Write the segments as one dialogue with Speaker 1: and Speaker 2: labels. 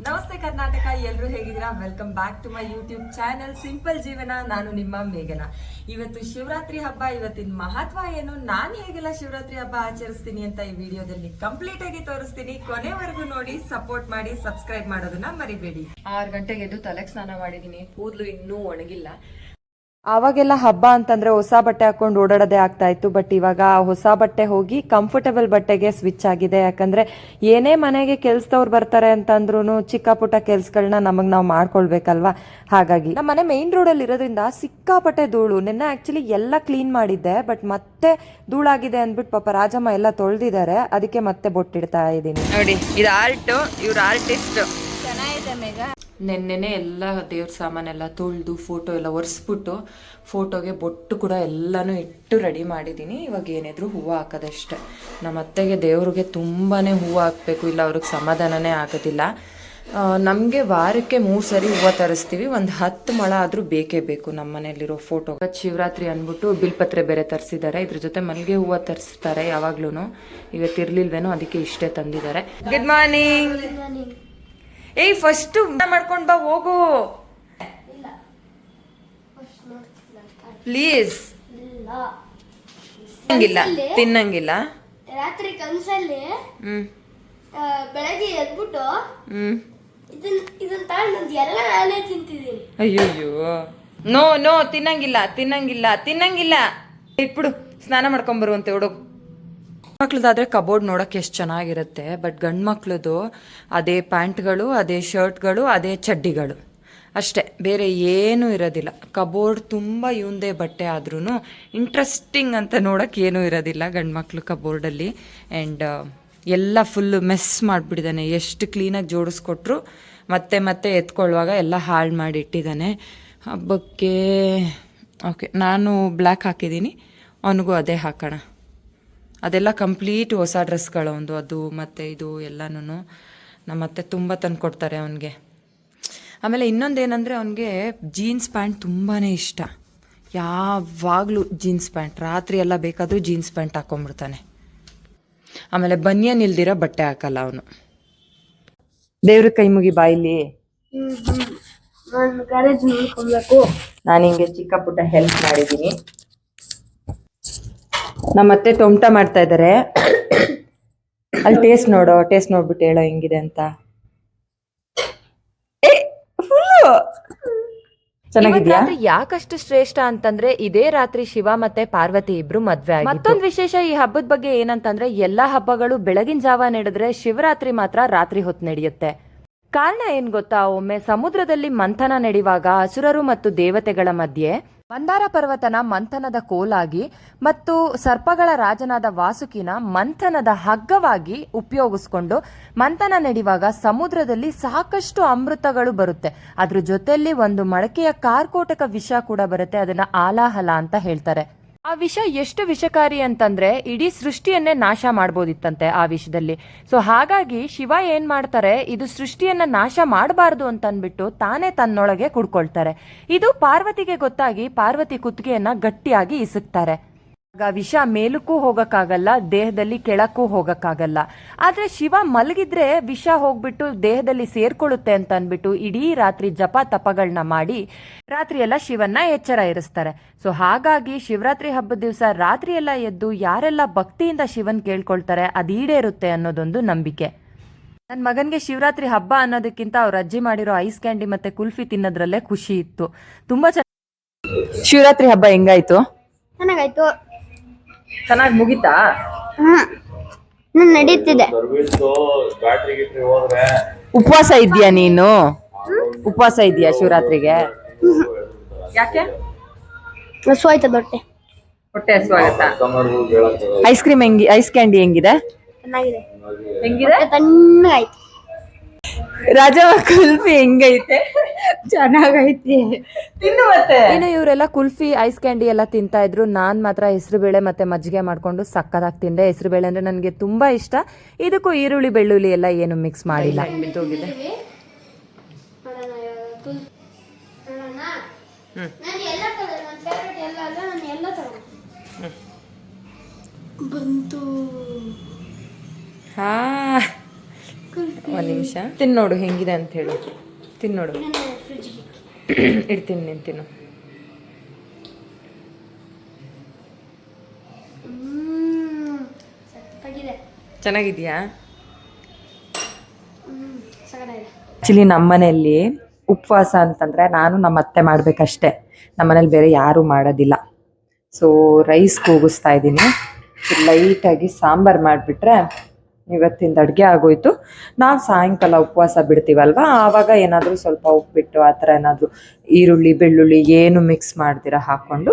Speaker 1: ನಮಸ್ತೆ ಕರ್ನಾಟಕ, ಎಲ್ಲರೂ ಹೇಗಿದ್ದೀರಾ? Welcome back to my YouTube channel simple Jeevana. ನಾನು ನಿಮ್ಮ ಮೇಘನ. ಇವತ್ತು ಶಿವರಾತ್ರಿ ಹಬ್ಬ. ಇವತ್ತಿನ ಮಹತ್ವ ಏನು, ನಾನು ಹೇಗೆಲ್ಲ ಶಿವರಾತ್ರಿ ಹಬ್ಬ ಆಚರಿಸ್ತೀನಿ ಅಂತ ಈ ವಿಡಿಯೋದಲ್ಲಿ ಕಂಪ್ಲೀಟ್ ಆಗಿ ತೋರಿಸ್ತೀನಿ. ಕೊನೆವರೆಗೂ ನೋಡಿ, ಸಪೋರ್ಟ್ ಮಾಡಿ, ಸಬ್ಸ್ಕ್ರೈಬ್ ಮಾಡೋದನ್ನ ಮರಿಬೇಡಿ. 6 ಗಂಟೆಗೆ ಎದ್ದು ತಲೆಗೆ ಸ್ನಾನ ಮಾಡಿದೀನಿ. ಕೂದಲು ಇನ್ನೂ ಒಣಗಿಲ್ಲ. ಆವಾಗೆಲ್ಲ ಹಬ್ಬ ಅಂತಂದ್ರೆ ಹೊಸ ಬಟ್ಟೆ ಹಾಕೊಂಡು ಓಡಾಡೋದೇ ಆಗ್ತಾ ಇತ್ತು. ಬಟ್ ಇವಾಗ ಹೊಸ ಬಟ್ಟೆ ಹೋಗಿ ಕಂಫರ್ಟಬಲ್ ಬಟ್ಟೆಗೆ ಸ್ವಿಚ್ ಆಗಿದೆ. ಯಾಕಂದ್ರೆ ಏನೇ ಮನೆಗೆ ಕೆಲ್ಸದವ್ರು ಬರ್ತಾರೆ ಅಂತಂದ್ರೂ ಚಿಕ್ಕ ಪುಟ್ಟ ಕೆಲ್ಸಗಳನ್ನ ನಾವು ಮಾಡ್ಕೊಳ್ಬೇಕಲ್ವಾ. ಹಾಗಾಗಿ ನಮ್ಮ ಮನೆ ಮೇನ್ ರೋಡ್ ಅಲ್ಲಿ ಇರೋದ್ರಿಂದ ಸಿಕ್ಕಾಪಟ್ಟೆ ಧೂಳು. ನಿನ್ನೆ ಆಕ್ಚುಲಿ ಎಲ್ಲ ಕ್ಲೀನ್ ಮಾಡಿದ್ದೆ, ಬಟ್ ಮತ್ತೆ ಧೂಳಾಗಿದೆ ಅಂದ್ಬಿಟ್ಟು ಪಾಪ ರಾಜಮ್ಮ ಎಲ್ಲ ತೊಳೆದಿದ್ದಾರೆ. ಅದಕ್ಕೆ ಮತ್ತೆ ಬೊಟ್ಟಿಡ್ತಾ ಇದ್ದೀನಿ. ನೋಡಿ, ಇದು ಆರ್ಟ್, ಇವ್ರ ಆರ್ಟಿಸ್ಟ್.
Speaker 2: ಚೆನ್ನಾಗಿದೆ ಮೇಘ.
Speaker 1: ನೆನ್ನೆನೆ ಎಲ್ಲ ದೇವ್ರ ಸಾಮಾನೆಲ್ಲ ತೊಳೆದು ಫೋಟೋ ಎಲ್ಲ ಒರೆಸ್ಬಿಟ್ಟು ಫೋಟೋಗೆ ಬೊಟ್ಟು ಕೂಡ ಎಲ್ಲನೂ ಇಟ್ಟು ರೆಡಿ ಮಾಡಿದ್ದೀನಿ. ಇವಾಗ ಏನಿದ್ರು ಹೂವು ಹಾಕೋದಷ್ಟೆ. ನಮ್ಮ ಅತ್ತೆಗೆ ದೇವ್ರಿಗೆ ತುಂಬಾ ಹೂವು ಹಾಕಬೇಕು, ಇಲ್ಲ ಅವ್ರಿಗೆ ಸಮಾಧಾನನೇ ಆಗೋದಿಲ್ಲ. ನಮಗೆ ವಾರಕ್ಕೆ 3 ಸರಿ ಹೂವು ತರಿಸ್ತೀವಿ. ಒಂದು 10 ಮೊಳ ಆದರೂ ಬೇಕೇ ಬೇಕು ನಮ್ಮ ಮನೆಯಲ್ಲಿರೋ ಫೋಟೋ. ಶಿವರಾತ್ರಿ ಅಂದ್ಬಿಟ್ಟು ಬಿಲ್ಪತ್ರೆ ಬೇರೆ ತರಿಸಿದ್ದಾರೆ. ಇದ್ರ ಜೊತೆ ಮಲ್ಲಿಗೆ ಹೂವು ತರಿಸ್ತಾರೆ ಯಾವಾಗ್ಲೂ. ಇವತ್ತಿರ್ಲಿಲ್ವೇನೋ, ಅದಕ್ಕೆ ಇಷ್ಟೇ ತಂದಿದ್ದಾರೆ. Good morning. ಏಯ್, ಫಸ್ಟ್ ಮಾಡ್ಕೊಂಡ್ ಬಾ, ಹೋಗು ಪ್ಲೀಸ್. ತಿನ್ನಂಗಿಲ್ಲ.
Speaker 2: ರಾತ್ರಿ ಕನ್ಸಲ್ಲಿ ಬೆಳಗ್ಗೆ ಎದ್ಬಿಟ್ಟು ಇದನ್ನ ತಗೊಂಡು ಎಲ್ಲ ನಾನೇ ತಿಂತಿದ್ದೀನಿ.
Speaker 1: ಅಯ್ಯೋ, ನೋ ತಿನ್ನಂಗಿಲ್ಲ. ಇಟ್ಬಿಡು, ಸ್ನಾನ ಮಾಡ್ಕೊಂಡ್ ಬರುವಂತೆ ಹುಡುಗ. ಮಕ್ಳದಾದ್ರೆ ಕಬೋರ್ಡ್ ನೋಡಕ್ಕೆ ಎಷ್ಟು ಚೆನ್ನಾಗಿರುತ್ತೆ. ಬಟ್ ಗಂಡು ಮಕ್ಳದು ಅದೇ ಪ್ಯಾಂಟ್ಗಳು, ಅದೇ ಶರ್ಟ್ಗಳು, ಅದೇ ಚಡ್ಡಿಗಳು ಅಷ್ಟೇ, ಬೇರೆ ಏನೂ ಇರೋದಿಲ್ಲ. ಕಬೋರ್ಡ್ ತುಂಬ ಇವಂದೇ ಬಟ್ಟೆ ಆದ್ರೂ ಇಂಟ್ರೆಸ್ಟಿಂಗ್ ಅಂತ ನೋಡೋಕೆ ಏನೂ ಇರೋದಿಲ್ಲ ಗಂಡು ಮಕ್ಳು ಕಬೋರ್ಡಲ್ಲಿ. ಆ್ಯಂಡ್ ಎಲ್ಲ ಫುಲ್ಲು ಮೆಸ್ ಮಾಡಿಬಿಟ್ಟಿದ್ದಾನೆ. ಎಷ್ಟು ಕ್ಲೀನಾಗಿ ಜೋಡಿಸ್ಕೊಟ್ರು ಮತ್ತೆ ಎತ್ಕೊಳ್ಳುವಾಗ ಎಲ್ಲ ಹಾಳು ಮಾಡಿ ಇಟ್ಟಿದ್ದಾನೆ. ಹಬ್ಬಕ್ಕೆ ಓಕೆ, ನಾನು ಬ್ಲ್ಯಾಕ್ ಹಾಕಿದ್ದೀನಿ, ಅವನಿಗೂ ಅದೇ ಹಾಕೋಣ. ಅದೆಲ್ಲ ಕಂಪ್ಲೀಟ್ ಹೊಸ ಡ್ರೆಸ್ಗಳು ಒಂದು, ಅದು ಮತ್ತು ಇದು ಎಲ್ಲನೂ ನಮ್ಮತ್ತೆ ತುಂಬ ತಂದು ಕೊಡ್ತಾರೆ ಅವನಿಗೆ. ಆಮೇಲೆ ಇನ್ನೊಂದೇನೆಂದರೆ, ಅವನಿಗೆ ಜೀನ್ಸ್ ಪ್ಯಾಂಟ್ ತುಂಬಾ ಇಷ್ಟ. ಯಾವಾಗಲೂ ಜೀನ್ಸ್ ಪ್ಯಾಂಟ್, ರಾತ್ರಿ ಎಲ್ಲ ಬೇಕಾದರೂ ಜೀನ್ಸ್ ಪ್ಯಾಂಟ್ ಹಾಕೊಂಡ್ಬಿಡ್ತಾನೆ. ಆಮೇಲೆ ಬನಿಯನ್ ಇಲ್ದಿರೋ ಬಟ್ಟೆ ಹಾಕಲ್ಲ ಅವನು. ದೇವ್ರ ಕೈ ಮುಗಿ ಬಾಯಿಲಿ. ನಾನು ಹಿಂಗೆ ಚಿಕ್ಕ ಪುಟ್ಟ ಹೆಲ್ಪ್ ಮಾಡಿದ್ದೀನಿ. ನಮ್ಮತ್ತೆ ತೊಮಟ ಮಾಡ್ತಾ ಇದ್ದಾರೆ. ಅಲ್ಲಿ ಟೇಸ್ಟ್ ನೋಡ್ಬಿಟ್ಟು ಹೇಳೋ ಹೆಂಗಿದೆ ಅಂತ. ಚೆನ್ನಾಗಿದ್ಯಾ? ಯಾಕಷ್ಟು ಶ್ರೇಷ್ಠ ಅಂತಂದ್ರೆ, ಇದೇ ರಾತ್ರಿ ಶಿವ ಮತ್ತೆ ಪಾರ್ವತಿ ಇಬ್ರು ಮದ್ವೆ ಆಗಿ. ಮತ್ತೊಂದು ವಿಶೇಷ ಈ ಹಬ್ಬದ ಬಗ್ಗೆ ಏನಂತಂದ್ರೆ, ಎಲ್ಲಾ ಹಬ್ಬಗಳು ಬೆಳಗಿನ ಜಾವ ನಡೆದ್ರೆ ಶಿವರಾತ್ರಿ ಮಾತ್ರ ರಾತ್ರಿ ಹೊತ್ತು ನಡೆಯುತ್ತೆ. ಕಾರಣ ಏನ್ ಗೊತ್ತಾ? ಒಮ್ಮೆ ಸಮುದ್ರದಲ್ಲಿ ಮಂಥನ ನಡೆಯುವಾಗ ಅಸುರರು ಮತ್ತು ದೇವತೆಗಳ ಮಧ್ಯೆ ಮಂದಾರ ಪರ್ವತನ ಮಂಥನದ ಕೋಲಾಗಿ ಮತ್ತು ಸರ್ಪಗಳ ರಾಜನಾದ ವಾಸುಕಿನ ಮಂಥನದ ಹಗ್ಗವಾಗಿ ಉಪಯೋಗಿಸ್ಕೊಂಡು ಮಂಥನ ನಡೆಯುವಾಗ ಸಮುದ್ರದಲ್ಲಿ ಸಾಕಷ್ಟು ಅಮೃತಗಳು ಬರುತ್ತೆ. ಅದ್ರ ಜೊತೆಯಲ್ಲಿ ಒಂದು ಮಡಕೆಯ ಕಾರ್ಕೋಟಕ ವಿಷ ಕೂಡ ಬರುತ್ತೆ. ಅದನ್ನ ಆಲಾಹಲ ಅಂತ ಹೇಳ್ತಾರೆ. ಆ ವಿಷ ಎಷ್ಟು ವಿಷಕಾರಿ ಅಂತಂದ್ರೆ ಇಡೀ ಸೃಷ್ಟಿಯನ್ನೇ ನಾಶ ಮಾಡ್ಬೋದಿತ್ತಂತೆ ಆ ವಿಷದಲ್ಲಿ. ಸೊ ಹಾಗಾಗಿ ಶಿವ ಏನ್ ಮಾಡ್ತಾರೆ, ಇದು ಸೃಷ್ಟಿಯನ್ನ ನಾಶ ಮಾಡಬಾರ್ದು ಅಂತ ಅಂದ್ಬಿಟ್ಟು ತಾನೇ ತನ್ನೊಳಗೆ ಕುಡ್ಕೊಳ್ತಾರೆ. ಇದು ಪಾರ್ವತಿಗೆ ಗೊತ್ತಾಗಿ ಪಾರ್ವತಿ ಕುತ್ತಿಗೆಯನ್ನ ಗಟ್ಟಿಯಾಗಿ ಇಸುಕ್ತಾರೆ. ಆಗ ವಿಷ ಮೇಲಕ್ಕೂ ಹೋಗಕ್ಕಾಗಲ್ಲ, ದೇಹದಲ್ಲಿ ಕೆಳಕ್ಕೂ ಹೋಗಕ್ಕಾಗಲ್ಲ. ಆದ್ರೆ ಶಿವ ಮಲಗಿದ್ರೆ ವಿಷ ಹೋಗ್ಬಿಟ್ಟು ದೇಹದಲ್ಲಿ ಸೇರ್ಕೊಳ್ಳುತ್ತೆ ಅಂತ ಅಂದ್ಬಿಟ್ಟು ಇಡೀ ರಾತ್ರಿ ಜಪ ತಪಗಳನ್ನ ಮಾಡಿ ರಾತ್ರಿ ಎಲ್ಲ ಶಿವನ್ನ ಎಚ್ಚರ ಇರಿಸ್ತಾರೆ. ಸೊ ಹಾಗಾಗಿ ಶಿವರಾತ್ರಿ ಹಬ್ಬದ ದಿವಸ ರಾತ್ರಿ ಎಲ್ಲ ಎದ್ದು ಯಾರೆಲ್ಲ ಭಕ್ತಿಯಿಂದ ಶಿವನ್ ಕೇಳ್ಕೊಳ್ತಾರೆ ಅದು ಈಡೇರುತ್ತೆ ಅನ್ನೋದೊಂದು ನಂಬಿಕೆ. ನನ್ನ ಮಗನ್ಗೆ ಶಿವರಾತ್ರಿ ಹಬ್ಬ ಅನ್ನೋದಕ್ಕಿಂತ ಅವ್ರ ಅಜ್ಜಿ ಮಾಡಿರೋ ಐಸ್ ಕ್ಯಾಂಡಿ ಮತ್ತೆ ಕುಲ್ಫಿ ತಿನ್ನೋದ್ರಲ್ಲೇ ಖುಷಿ ಇತ್ತು. ತುಂಬಾ ಶಿವರಾತ್ರಿ ಹಬ್ಬ ಹೆಂಗಾಯ್ತು?
Speaker 2: ಚೆನ್ನಾಗಾಯ್ತು.
Speaker 1: ಚೆನ್ನಾಗಿ ಮುಗಿತಾ?
Speaker 2: ನಡೀತಿದೆ.
Speaker 1: ಉಪವಾಸ ಇದೆಯಾ ನೀನು? ಉಪವಾಸ ಇದೆಯಾ ಶಿವರಾತ್ರಿಗೆ? ಯಾಕೆ?
Speaker 2: ಹಸುವಾಯ್ತದ ಹೊಟ್ಟೆ
Speaker 1: ಹಸುವಾಗತ್ತಾ? ಐಸ್ ಕ್ರೀಮ್ ಐಸ್ ಕ್ಯಾಂಡಿ ಹೆಂಗಿದೆ? ಹೆಂಗಿದೆ?
Speaker 2: ತಣ್ಣಗಾಯ್ತು.
Speaker 1: ರಾಜವ ಕುಲ್ಫಿ ಹೆಂಗೈತೆ? ಚೆನ್ನಾಗೈತಿ. ಇನ್ನು ಇವರೆಲ್ಲ ಕುಲ್ಫಿ ಐಸ್ ಕ್ಯಾಂಡಿ ಎಲ್ಲ ತಿಂತಾ ಇದ್ರು. ನಾನ್ ಮಾತ್ರ ಹೆಸರುಬೇಳೆ ಮತ್ತೆ ಮಜ್ಜಿಗೆ ಮಾಡ್ಕೊಂಡು ಸಕ್ಕದಾಗಿ ತಿಂದೆ. ಹೆಸರುಬೇಳೆ ಅಂದ್ರೆ ನನಗೆ ತುಂಬಾ ಇಷ್ಟ. ಇದಕ್ಕೂ ಈರುಳ್ಳಿ ಬೆಳ್ಳುಳ್ಳಿ ಎಲ್ಲ ಏನು ಮಿಕ್ಸ್ ಮಾಡಿಲ್ಲ. ಬಿದ್ದೋಗಿದೆ. ಒಂದು ನಿಮಿಷ ತಿನ್ನೋಡು ಹೆಂಗಿದೆ ಅಂತ ಹೇಳು. ತಿನ್ನೋಡು. ಇಡ್ತೀನಿ ನೀನು ತಿನ್ನು. ಚೆನ್ನಾಗಿದೆಯಾ? ಆ್ಯಕ್ಚುಲಿ ನಮ್ಮ ಮನೆಯಲ್ಲಿ ಉಪವಾಸ ಅಂತಂದರೆ ನಾನು ನಮ್ಮ ಅತ್ತೆ ಮಾಡಬೇಕಷ್ಟೆ. ನಮ್ಮ ಮನೇಲಿ ಬೇರೆ ಯಾರೂ ಮಾಡೋದಿಲ್ಲ. ಸೊ ರೈಸ್ ಕೂಗಿಸ್ತಾ ಇದ್ದೀನಿ. ಲೈಟಾಗಿ ಸಾಂಬಾರು ಮಾಡಿಬಿಟ್ರೆ ಇವತ್ತಿಂದ ಅಡುಗೆ ಆಗೋಯ್ತು. ನಾವು ಸಾಯಂಕಾಲ ಉಪವಾಸ ಬಿಡ್ತೀವಲ್ವ, ಆವಾಗ ಏನಾದರೂ ಸ್ವಲ್ಪ ಉಪ್ಪಿಟ್ಟು ಆ ಥರ ಏನಾದರೂ ಈರುಳ್ಳಿ ಬೆಳ್ಳುಳ್ಳಿ ಏನು ಮಿಕ್ಸ್ ಮಾಡ್ದಿರ ಹಾಕ್ಕೊಂಡು.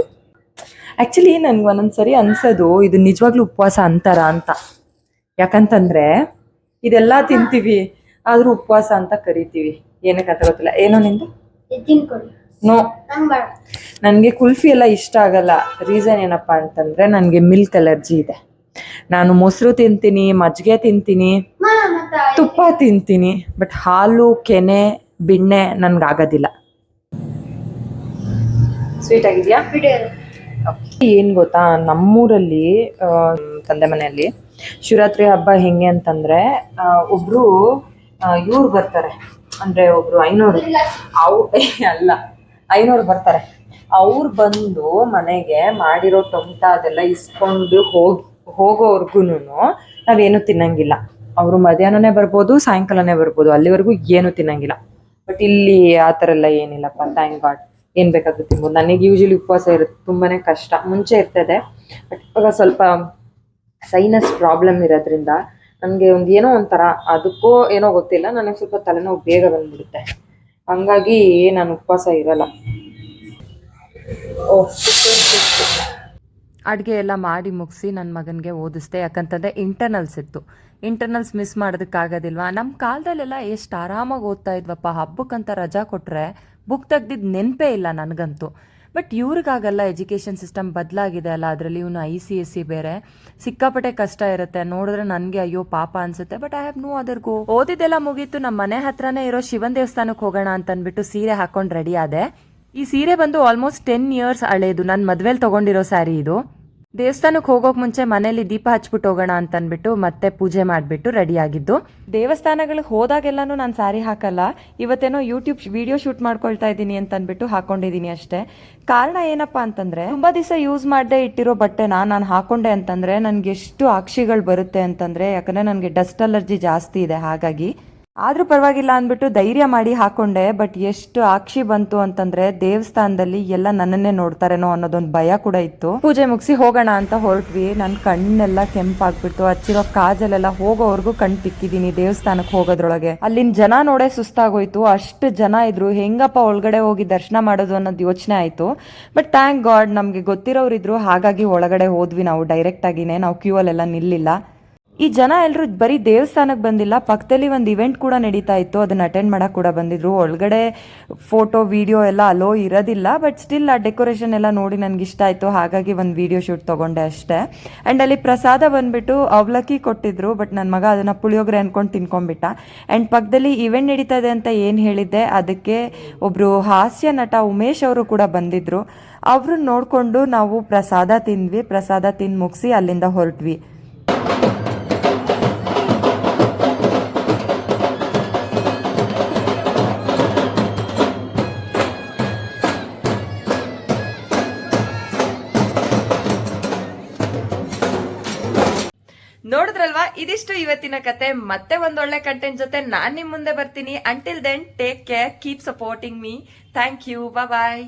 Speaker 1: ಆ್ಯಕ್ಚುಲಿ ನನಗೆ ಒಂದೊಂದು ಸರಿ ಅನ್ಸೋದು ಇದು ನಿಜವಾಗ್ಲೂ ಉಪವಾಸ ಅಂತಾರ ಅಂತ. ಯಾಕಂತಂದರೆ ಇದೆಲ್ಲ ತಿಂತೀವಿ ಆದರೂ ಉಪವಾಸ ಅಂತ ಕರಿತೀವಿ. ಏನಕ್ಕೆ ಅಂತ ಗೊತ್ತಿಲ್ಲ. ಏನೋ ನಿಂದು? ನೋ, ನನಗೆ ಕುಲ್ಫಿ ಎಲ್ಲ ಇಷ್ಟ ಆಗಲ್ಲ. ರೀಸನ್ ಏನಪ್ಪ ಅಂತಂದರೆ ನನಗೆ ಮಿಲ್ಕ್ ಅಲರ್ಜಿ ಇದೆ. ನಾನು ಮೊಸರು ತಿಂತೀನಿ, ಮಜ್ಜಿಗೆ ತಿಂತೀನಿ, ತುಪ್ಪ ತಿಂತೀನಿ, ಬಟ್ ಹಾಲು ಕೆನೆ ಬೆಣ್ಣೆ ನನಗಾಗೋದಿಲ್ಲ. ಸ್ವೀಟ್ ಆಗಿದೆಯಾ? ಏನು ಗೊತ್ತಾ, ನಮ್ಮೂರಲ್ಲಿ ತಂದೆ ಮನೆಯಲ್ಲಿ ಶಿವರಾತ್ರಿ ಹಬ್ಬ ಹೆಂಗೆ ಅಂತಂದರೆ ಒಬ್ಬರು ಇವ್ರು ಬರ್ತಾರೆ, ಅಂದರೆ ಒಬ್ಬರು ಐನೋರು ಅಲ್ಲ ಐನೋರು ಬರ್ತಾರೆ. ಅವ್ರು ಬಂದು ಮನೆಗೆ ಮಾಡಿರೋ ಟೊಮಟ ಅದೆಲ್ಲ ಇಸ್ಕೊಂಡು ಹೋಗೋವರೆಗೂ ನಾವೇನು ತಿನ್ನಂಗಿಲ್ಲ. ಅವರು ಮಧ್ಯಾಹ್ನನೇ ಬರ್ಬೋದು, ಸಾಯಂಕಾಲನೇ ಬರ್ಬೋದು, ಅಲ್ಲಿವರೆಗೂ ಏನು ತಿನ್ನಂಗಿಲ್ಲ. ಬಟ್ ಇಲ್ಲಿ ಆ ಥರ ಎಲ್ಲ ಏನಿಲ್ಲಪ್ಪ, ಥ್ಯಾಂಕ್ ಗಾಡ್. ಏನು ಬೇಕಾದ್ರೂ ತಿನ್ಬೋದು. ನನಗೆ ಯೂಶಲಿ ಉಪವಾಸ ಇರುತ್ತೆ ತುಂಬಾ ಕಷ್ಟ. ಮುಂಚೆ ಇರ್ತದೆ, ಬಟ್ ಇವಾಗ ಸ್ವಲ್ಪ ಸೈನಸ್ ಪ್ರಾಬ್ಲಮ್ ಇರೋದ್ರಿಂದ ನನಗೆ ಏನೋ ಒಂಥರ, ಅದಕ್ಕೋ ಏನೋ ಗೊತ್ತಿಲ್ಲ, ನನಗೆ ಸ್ವಲ್ಪ ತಲೆನೋವು ಬೇಗ ಬಂದ್ಬಿಡುತ್ತೆ. ಹಂಗಾಗಿ ನಾನು ಉಪವಾಸ ಇರಲ್ಲ. ಅಡುಗೆ ಎಲ್ಲ ಮಾಡಿ ಮುಗಿಸಿ ನನ್ನ ಮಗನಿಗೆ ಓದಿಸ್ದೆ. ಯಾಕಂತಂದರೆ ಇಂಟರ್ನಲ್ಸ್ ಇತ್ತು. ಇಂಟರ್ನಲ್ಸ್ ಮಿಸ್ ಮಾಡೋದಕ್ಕಾಗೋದಿಲ್ವಾ? ನಮ್ಮ ಕಾಲದಲ್ಲೆಲ್ಲ ಎಷ್ಟು ಆರಾಮಾಗಿ ಓದ್ತಾ ಇದ್ವಪ್ಪ. ಹಬ್ಬಕ್ಕಂತ ರಜಾ ಕೊಟ್ಟರೆ ಬುಕ್ ತೆಗ್ದಿದ್ದು ನೆನಪೇ ಇಲ್ಲ ನನಗಂತೂ. ಬಟ್ ಇವ್ರಿಗಾಗಲ್ಲ, ಎಜುಕೇಷನ್ ಸಿಸ್ಟಮ್ ಬದಲಾಗಿದೆ ಅಲ್ಲ, ಅದರಲ್ಲಿ ಇವನು ICSE ಬೇರೆ, ಸಿಕ್ಕಾಪಟ್ಟೆ ಕಷ್ಟ ಇರುತ್ತೆ. ನೋಡಿದ್ರೆ ನನಗೆ ಅಯ್ಯೋ ಪಾಪ ಅನ್ಸುತ್ತೆ. But I have no other go. ಓದಿದ್ದೆಲ್ಲ ಮುಗೀತು. ನಮ್ಮ ಮನೆ ಹತ್ರನೇ ಇರೋ ಶಿವನ್ ದೇವಸ್ಥಾನಕ್ಕೆ ಹೋಗೋಣ ಅಂತಂದ್ಬಿಟ್ಟು ಸೀರೆ ಹಾಕೊಂಡು ರೆಡಿ ಆದೆ. ಈ ಸೀರೆ ಬಂದು ಆಲ್ಮೋಸ್ಟ್ 10 years ಹಳೇದು. ನನ್ನ ಮದ್ವೆಲಿ ತೊಗೊಂಡಿರೋ ಸ್ಯಾರಿ ಇದು. ದೇವಸ್ಥಾನಕ್ಕೆ ಹೋಗೋಕೆ ಮುಂಚೆ ಮನೇಲಿ ದೀಪ ಹಚ್ಬಿಟ್ಟು ಹೋಗೋಣ ಅಂತಂದ್ಬಿಟ್ಟು ಮತ್ತೆ ಪೂಜೆ ಮಾಡಿಬಿಟ್ಟು ರೆಡಿ ಆಗಿದ್ದು. ದೇವಸ್ಥಾನಗಳಿಗೆ ಹೋದಾಗೆಲ್ಲನೂ ನಾನು ಸ್ಯಾರಿ ಹಾಕಲ್ಲ. ಇವತ್ತೇನೋ ಯೂಟ್ಯೂಬ್ ವಿಡಿಯೋ ಶೂಟ್ ಮಾಡ್ಕೊಳ್ತಾ ಇದ್ದೀನಿ ಅಂತಂದ್ಬಿಟ್ಟು ಹಾಕೊಂಡಿದ್ದೀನಿ ಅಷ್ಟೇ. ಕಾರಣ ಏನಪ್ಪ ಅಂತಂದರೆ, ತುಂಬ ದಿವಸ ಯೂಸ್ ಮಾಡದೆ ಇಟ್ಟಿರೋ ಬಟ್ಟೆನ ನಾನು ಹಾಕೊಂಡೆ ಅಂತಂದರೆ ನನಗೆ ಎಷ್ಟು ಆಕ್ಷಿಗಳು ಬರುತ್ತೆ ಅಂತಂದರೆ, ಯಾಕಂದರೆ ನನಗೆ ಡಸ್ಟ್ ಅಲರ್ಜಿ ಜಾಸ್ತಿ ಇದೆ. ಹಾಗಾಗಿ ಆದರೂ ಪರವಾಗಿಲ್ಲ ಅಂದ್ಬಿಟ್ಟು ಧೈರ್ಯ ಮಾಡಿ ಹಾಕೊಂಡೆ. ಬಟ್ ಎಷ್ಟು ಆಕ್ಷಿ ಬಂತು ಅಂತಂದ್ರೆ ದೇವಸ್ಥಾನದಲ್ಲಿ ಎಲ್ಲ ನನ್ನನ್ನೇ ನೋಡ್ತಾರೇನೋ ಅನ್ನೋದೊಂದು ಭಯ ಕೂಡ ಇತ್ತು. ಪೂಜೆ ಮುಗಿಸಿ ಹೋಗೋಣ ಅಂತ ಹೊರಟ್ವಿ. ನನ್ನ ಕಣ್ಣೆಲ್ಲ ಕೆಂಪಾಗ್ಬಿಟ್ಟು, ಹಚ್ಚಿರೋ ಕಾಜಲೆಲ್ಲ ಹೋಗೋವರೆಗೂ ಕಣ್ ತಿಕ್ಕಿದೀನಿ ದೇವಸ್ಥಾನಕ್ಕೆ ಹೋಗೋದ್ರೊಳಗೆ. ಅಲ್ಲಿನ ಜನ ನೋಡೇ ಸುಸ್ತಾಗೋಯ್ತು. ಅಷ್ಟು ಜನ ಇದ್ರು, ಹೆಂಗಪ್ಪ ಒಳಗಡೆ ಹೋಗಿ ದರ್ಶನ ಮಾಡೋದು ಅನ್ನೋದು ಯೋಚನೆ ಆಯ್ತು. ಬಟ್ ಥ್ಯಾಂಕ್ ಗಾಡ್ ನಮಗೆ ಗೊತ್ತಿರೋರಿದ್ರು, ಹಾಗಾಗಿ ಒಳಗಡೆ ಹೋದ್ವಿ ನಾವು ಡೈರೆಕ್ಟ್ ಆಗಿನೇ. ನಾವು ಕ್ಯೂ ಅಲ್ಲೆಲ್ಲ ನಿಲ್ಲಿಲ್ಲ. ಈ ಜನ ಎಲ್ಲರೂ ಬರೀ ದೇವಸ್ಥಾನಕ್ಕೆ ಬಂದಿಲ್ಲ, ಪಕ್ಕದಲ್ಲಿ ಒಂದು ಇವೆಂಟ್ ಕೂಡ ನಡೀತಾ ಇತ್ತು, ಅದನ್ನ ಅಟೆಂಡ್ ಮಾಡಕ್ಕೆ ಕೂಡ ಬಂದಿದ್ರು. ಒಳಗಡೆ ಫೋಟೋ ವಿಡಿಯೋ ಎಲ್ಲ ಅಲೋ ಇರೋದಿಲ್ಲ. ಬಟ್ ಸ್ಟಿಲ್ ಆ ಡೆಕೋರೇಷನ್ ಎಲ್ಲ ನೋಡಿ ನನಗೆ ಇಷ್ಟ ಆಯಿತು. ಹಾಗಾಗಿ ಒಂದು ವಿಡಿಯೋ ಶೂಟ್ ತೊಗೊಂಡೆ ಅಷ್ಟೇ. ಆ್ಯಂಡ್ ಅಲ್ಲಿ ಪ್ರಸಾದ ಬಂದುಬಿಟ್ಟು ಅವಲಕ್ಕಿ ಕೊಟ್ಟಿದ್ರು. ಬಟ್ ನನ್ನ ಮಗ ಅದನ್ನು ಪುಳಿಯೋಗರೆ ಅಂದ್ಕೊಂಡು ತಿನ್ಕೊಂಡ್ಬಿಟ್ಟ. ಆ್ಯಂಡ್ ಪಕ್ಕದಲ್ಲಿ ಇವೆಂಟ್ ನಡೀತಾ ಇದೆ ಅಂತ ಏನು ಹೇಳಿದ್ದೆ, ಅದಕ್ಕೆ ಒಬ್ಬರು ಹಾಸ್ಯ ನಟ ಉಮೇಶ್ ಅವರು ಕೂಡ ಬಂದಿದ್ದರು. ಅವ್ರನ್ನ ನೋಡಿಕೊಂಡು ನಾವು ಪ್ರಸಾದ ತಿಂದ್ವಿ. ಪ್ರಸಾದ ತಿಂದು ಮುಗಿಸಿ ಅಲ್ಲಿಂದ ಹೊರಟ್ವಿ. ನೋಡಿದ್ರಲ್ವಾ, ಇದಿಷ್ಟು ಇವತ್ತಿನ ಕತೆ. ಮತ್ತೆ ಒಂದೊಳ್ಳೆ ಕಂಟೆಂಟ್ ಜೊತೆ ನಾನ್ ನಿಮ್ ಮುಂದೆ ಬರ್ತೀನಿ. Until then take care, keep supporting me. Thank you, bye.